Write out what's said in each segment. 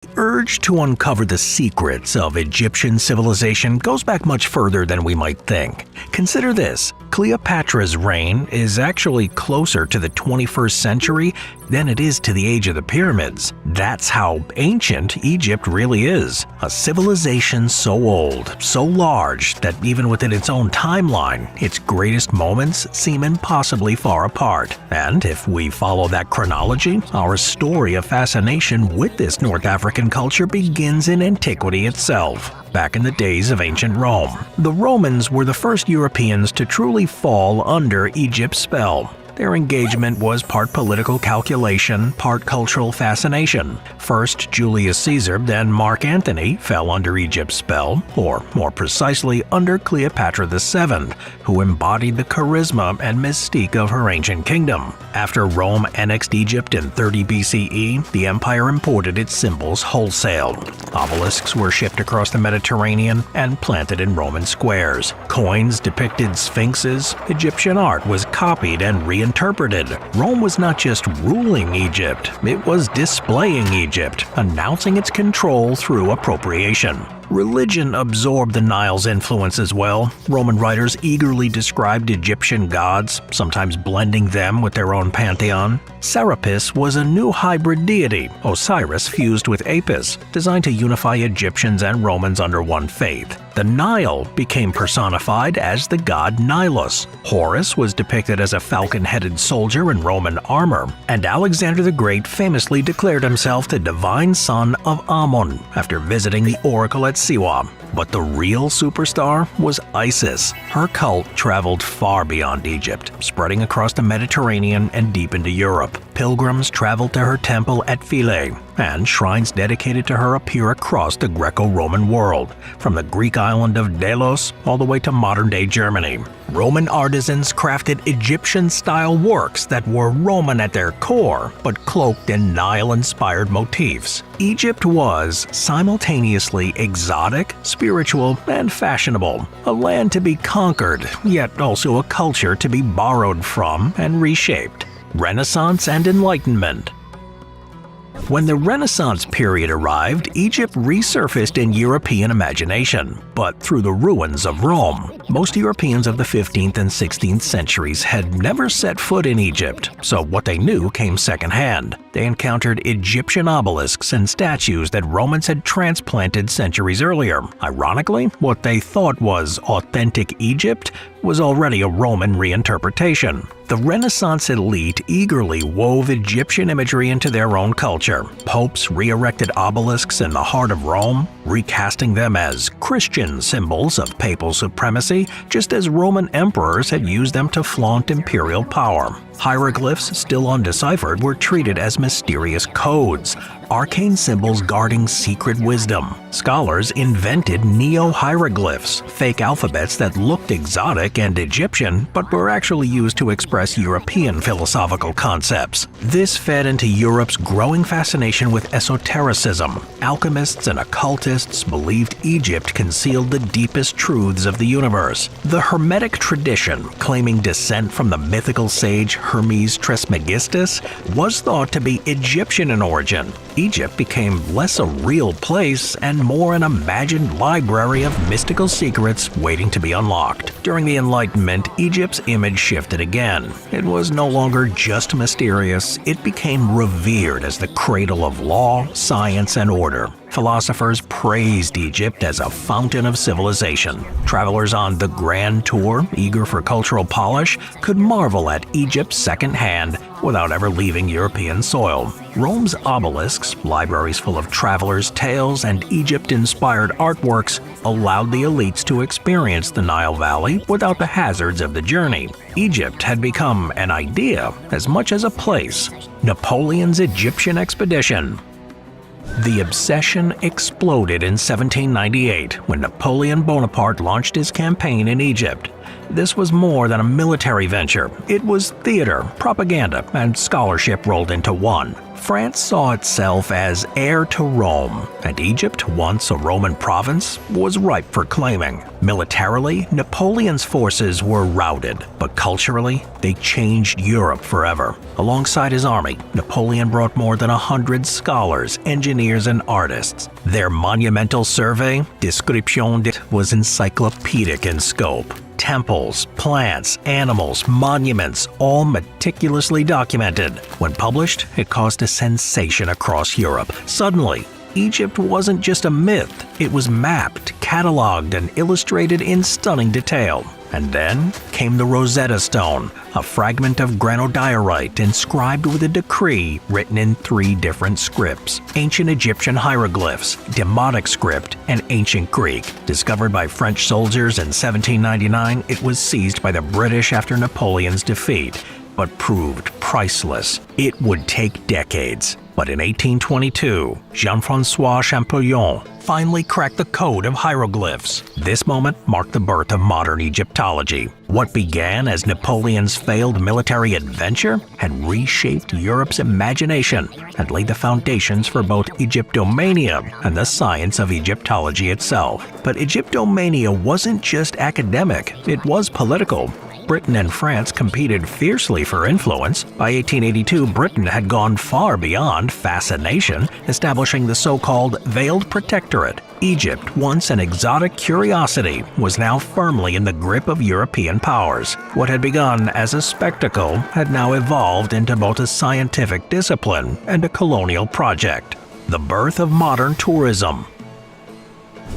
The urge to uncover the secrets of Egyptian civilization goes back much further than we might think. Consider this: Cleopatra's reign is actually closer to the 21st century than it is to the age of the pyramids. That's how ancient Egypt really is. A civilization so old, so large, that even within its own timeline, its greatest moments seem impossibly far apart. And if we follow that chronology, our story of fascination with this North African culture begins in antiquity itself. Back in the days of ancient Rome, the Romans were the first Europeans to truly fall under Egypt's spell. Their engagement was part political calculation, part cultural fascination. First Julius Caesar, then Mark Antony fell under Egypt's spell, or more precisely under Cleopatra VII, who embodied the charisma and mystique of her ancient kingdom. After Rome annexed Egypt in 30 BCE, the empire imported its symbols wholesale. Obelisks were shipped across the Mediterranean and planted in Roman squares. Coins depicted sphinxes. Egyptian art was copied and reinterpreted. Rome was not just ruling Egypt, it was displaying Egypt, announcing its control through appropriation. Religion absorbed the Nile's influence as well. Roman writers eagerly described Egyptian gods, sometimes blending them with their own pantheon. Serapis was a new hybrid deity, Osiris fused with Apis, designed to unify Egyptians and Romans under one faith. The Nile became personified as the god Nilus. Horus was depicted as a falcon-headed soldier in Roman armor, and Alexander the Great famously declared himself the divine son of Amun after visiting the oracle at Siwa. But the real superstar was Isis. Her cult traveled far beyond Egypt, spreading across the Mediterranean and deep into Europe. Pilgrims traveled to her temple at Philae, and shrines dedicated to her appear across the Greco-Roman world, from the Greek island of Delos all the way to modern-day Germany. Roman artisans crafted Egyptian-style works that were Roman at their core, but cloaked in Nile-inspired motifs. Egypt was simultaneously exotic, spiritual, and fashionable, a land to be conquered, yet also a culture to be borrowed from and reshaped. Renaissance and Enlightenment. When the Renaissance period arrived, Egypt resurfaced in European imagination, but through the ruins of Rome. Most Europeans of the 15th and 16th centuries had never set foot in Egypt, so what they knew came secondhand. They encountered Egyptian obelisks and statues that Romans had transplanted centuries earlier. Ironically, what they thought was authentic Egypt was already a Roman reinterpretation. The Renaissance elite eagerly wove Egyptian imagery into their own culture. Popes re-erected obelisks in the heart of Rome, recasting them as Christian symbols of papal supremacy, just as Roman emperors had used them to flaunt imperial power. Hieroglyphs, still undeciphered, were treated as mysterious codes, arcane symbols guarding secret wisdom. Scholars invented neo-hieroglyphs, fake alphabets that looked exotic and Egyptian, but were actually used to express European philosophical concepts. This fed into Europe's growing fascination with esotericism. Alchemists and occultists believed Egypt concealed the deepest truths of the universe. The Hermetic tradition, claiming descent from the mythical sage Hermes Trismegistus, was thought to be Egyptian in origin. Egypt became less a real place and more an imagined library of mystical secrets waiting to be unlocked. During the Enlightenment, Egypt's image shifted again. It was no longer just mysterious, it became revered as the cradle of law, science, and order. Philosophers praised Egypt as a fountain of civilization. Travelers on the Grand Tour, eager for cultural polish, could marvel at Egypt secondhand without ever leaving European soil. Rome's obelisks, libraries full of travelers' tales, and Egypt-inspired artworks allowed the elites to experience the Nile Valley without the hazards of the journey. Egypt had become an idea as much as a place. Napoleon's Egyptian expedition. The obsession exploded in 1798 when Napoleon Bonaparte launched his campaign in Egypt. This was more than a military venture. It was theater, propaganda, and scholarship rolled into one. France saw itself as heir to Rome, and Egypt, once a Roman province, was ripe for claiming. Militarily, Napoleon's forces were routed, but culturally, they changed Europe forever. Alongside his army, Napoleon brought more than 100 scholars, engineers, and artists. Their monumental survey, Description de, was encyclopedic in scope. Temples, plants, animals, monuments, all meticulously documented. When published, it caused a sensation across Europe. Suddenly, Egypt wasn't just a myth. It was mapped, cataloged, and illustrated in stunning detail. And then came the Rosetta Stone, a fragment of granodiorite inscribed with a decree written in 3 different scripts: ancient Egyptian hieroglyphs, Demotic script, and ancient Greek. Discovered by French soldiers in 1799, it was seized by the British after Napoleon's defeat, but proved priceless. It would take decades. But in 1822, Jean-François Champollion finally cracked the code of hieroglyphs. This moment marked the birth of modern Egyptology. What began as Napoleon's failed military adventure had reshaped Europe's imagination and laid the foundations for both Egyptomania and the science of Egyptology itself. But Egyptomania wasn't just academic, it was political. Britain and France competed fiercely for influence. By 1882, Britain had gone far beyond fascination, establishing the so-called Veiled Protectorate. Egypt, once an exotic curiosity, was now firmly in the grip of European powers. What had begun as a spectacle had now evolved into both a scientific discipline and a colonial project. The birth of modern tourism.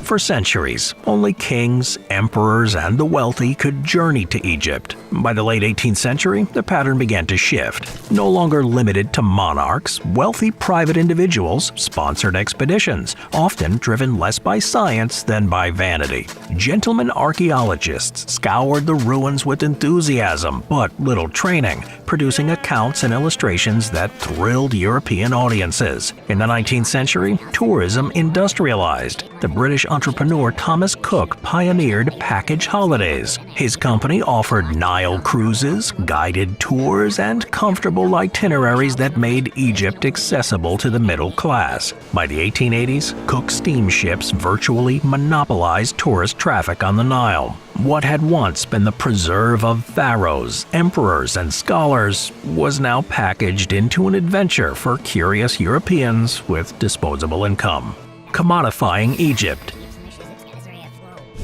For centuries, only kings, emperors, and the wealthy could journey to Egypt. By the late 18th century, the pattern began to shift. No longer limited to monarchs, wealthy private individuals sponsored expeditions, often driven less by science than by vanity. Gentlemen archaeologists scoured the ruins with enthusiasm but little training, producing accounts and illustrations that thrilled European audiences. In the 19th century, tourism industrialized. The British entrepreneur Thomas Cook pioneered package holidays. His company offered Nile cruises, guided tours, and comfortable itineraries that made Egypt accessible to the middle class. By the 1880s, Cook's steamships virtually monopolized tourist traffic on the Nile. What had once been the preserve of pharaohs, emperors, and scholars was now packaged into an adventure for curious Europeans with disposable income. Commodifying Egypt.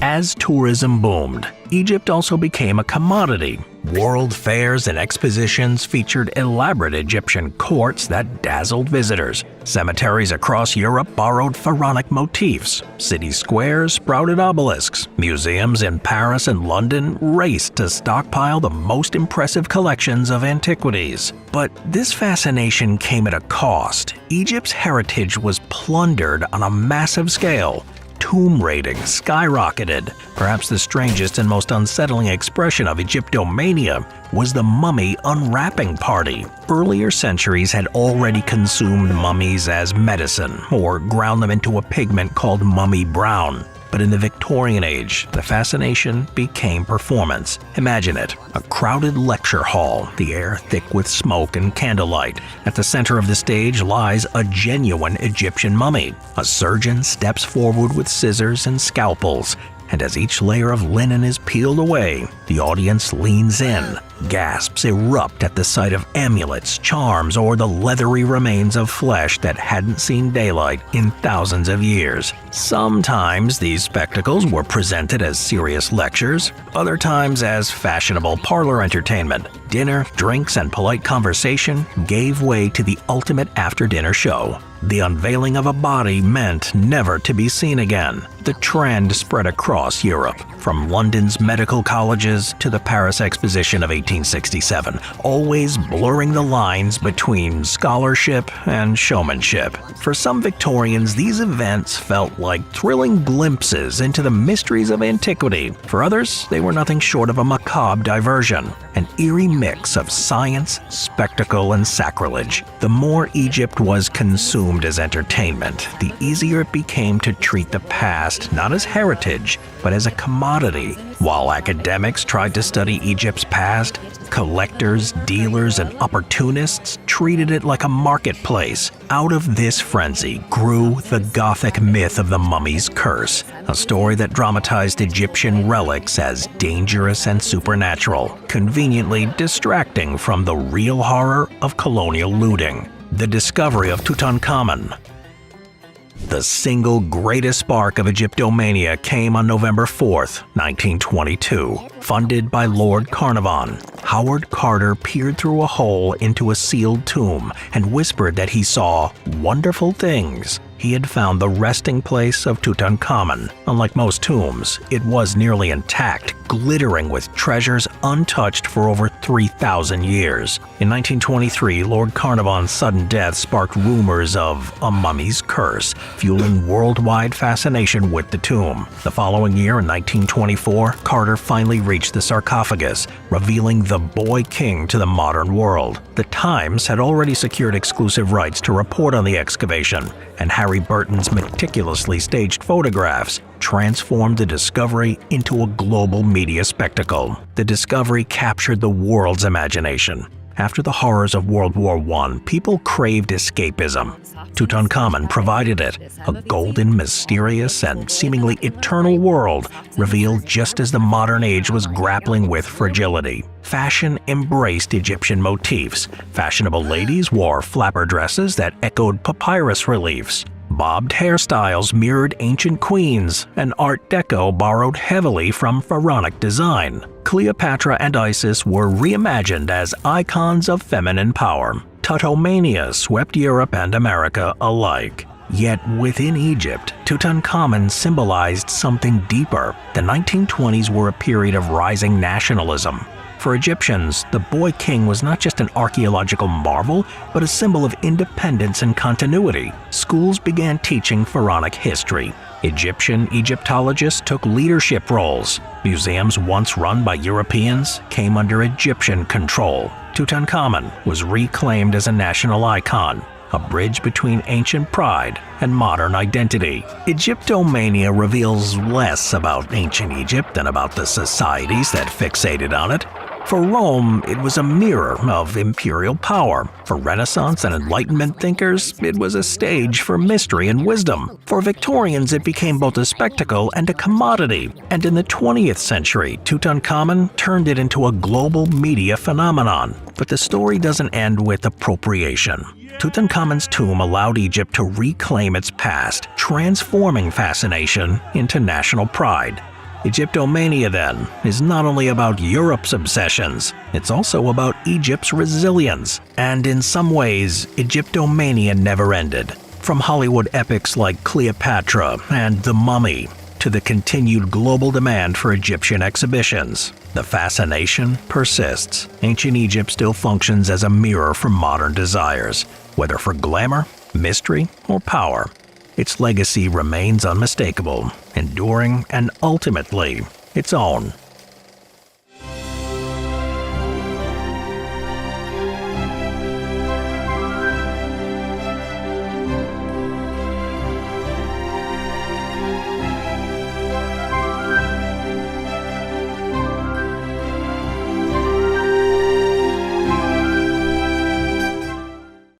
As tourism boomed, Egypt also became a commodity. World fairs and expositions featured elaborate Egyptian courts that dazzled visitors. Cemeteries across Europe borrowed pharaonic motifs. City squares sprouted obelisks. Museums in Paris and London raced to stockpile the most impressive collections of antiquities. But this fascination came at a cost. Egypt's heritage was plundered on a massive scale. Tomb ratings skyrocketed. Perhaps the strangest and most unsettling expression of Egyptomania was the mummy unwrapping party. Earlier centuries had already consumed mummies as medicine or ground them into a pigment called mummy brown. But in the Victorian age, the fascination became performance. Imagine it, a crowded lecture hall, the air thick with smoke and candlelight. At the center of the stage lies a genuine Egyptian mummy. A surgeon steps forward with scissors and scalpels, and as each layer of linen is peeled away, the audience leans in. Gasps erupt at the sight of amulets, charms, or the leathery remains of flesh that hadn't seen daylight in thousands of years. Sometimes these spectacles were presented as serious lectures, other times as fashionable parlor entertainment. Dinner, drinks, and polite conversation gave way to the ultimate after-dinner show. The unveiling of a body meant never to be seen again. The trend spread across Europe, from London's medical colleges to the Paris Exposition of 1867, always blurring the lines between scholarship and showmanship. For some Victorians, these events felt like thrilling glimpses into the mysteries of antiquity. For others, they were nothing short of a macabre diversion, an eerie mix of science, spectacle, and sacrilege. The more Egypt was consumed as entertainment, the easier it became to treat the past past not as heritage, but as a commodity. While academics tried to study Egypt's past, collectors, dealers, and opportunists treated it like a marketplace. Out of this frenzy grew the Gothic myth of the mummy's curse, a story that dramatized Egyptian relics as dangerous and supernatural, conveniently distracting from the real horror of colonial looting. The discovery of Tutankhamun. The single greatest spark of Egyptomania came on November 4, 1922. Funded by Lord Carnarvon, Howard Carter peered through a hole into a sealed tomb and whispered that he saw wonderful things. He had found the resting place of Tutankhamun. Unlike most tombs, it was nearly intact, glittering with treasures untouched for over 3,000 years. In 1923, Lord Carnarvon's sudden death sparked rumors of a mummy's curse, fueling worldwide fascination with the tomb. The following year, in 1924, Carter finally reached the sarcophagus, revealing the boy king to the modern world. The Times had already secured exclusive rights to report on the excavation, and Harry Burton's meticulously staged photographs transformed the discovery into a global media spectacle. The discovery captured the world's imagination. After the horrors of World War I, people craved escapism. Tutankhamun provided it, a golden, mysterious, and seemingly eternal world revealed just as the modern age was grappling with fragility. Fashion embraced Egyptian motifs. Fashionable ladies wore flapper dresses that echoed papyrus reliefs. Bobbed hairstyles mirrored ancient queens, and Art Deco borrowed heavily from pharaonic design. Cleopatra and Isis were reimagined as icons of feminine power. Tutomania swept Europe and America alike. Yet within Egypt, Tutankhamun symbolized something deeper. The 1920s were a period of rising nationalism. For Egyptians, the boy king was not just an archaeological marvel, but a symbol of independence and continuity. Schools began teaching pharaonic history. Egyptian Egyptologists took leadership roles. Museums once run by Europeans came under Egyptian control. Tutankhamun was reclaimed as a national icon, a bridge between ancient pride and modern identity. Egyptomania reveals less about ancient Egypt than about the societies that fixated on it. For Rome, it was a mirror of imperial power. For Renaissance and Enlightenment thinkers, it was a stage for mystery and wisdom. For Victorians, it became both a spectacle and a commodity. And in the 20th century, Tutankhamun turned it into a global media phenomenon. But the story doesn't end with appropriation. Tutankhamun's tomb allowed Egypt to reclaim its past, transforming fascination into national pride. Egyptomania, then, is not only about Europe's obsessions, it's also about Egypt's resilience. And in some ways, Egyptomania never ended. From Hollywood epics like Cleopatra and The Mummy, to the continued global demand for Egyptian exhibitions, the fascination persists. Ancient Egypt still functions as a mirror for modern desires, whether for glamour, mystery, or power. Its legacy remains unmistakable, enduring, and ultimately its own.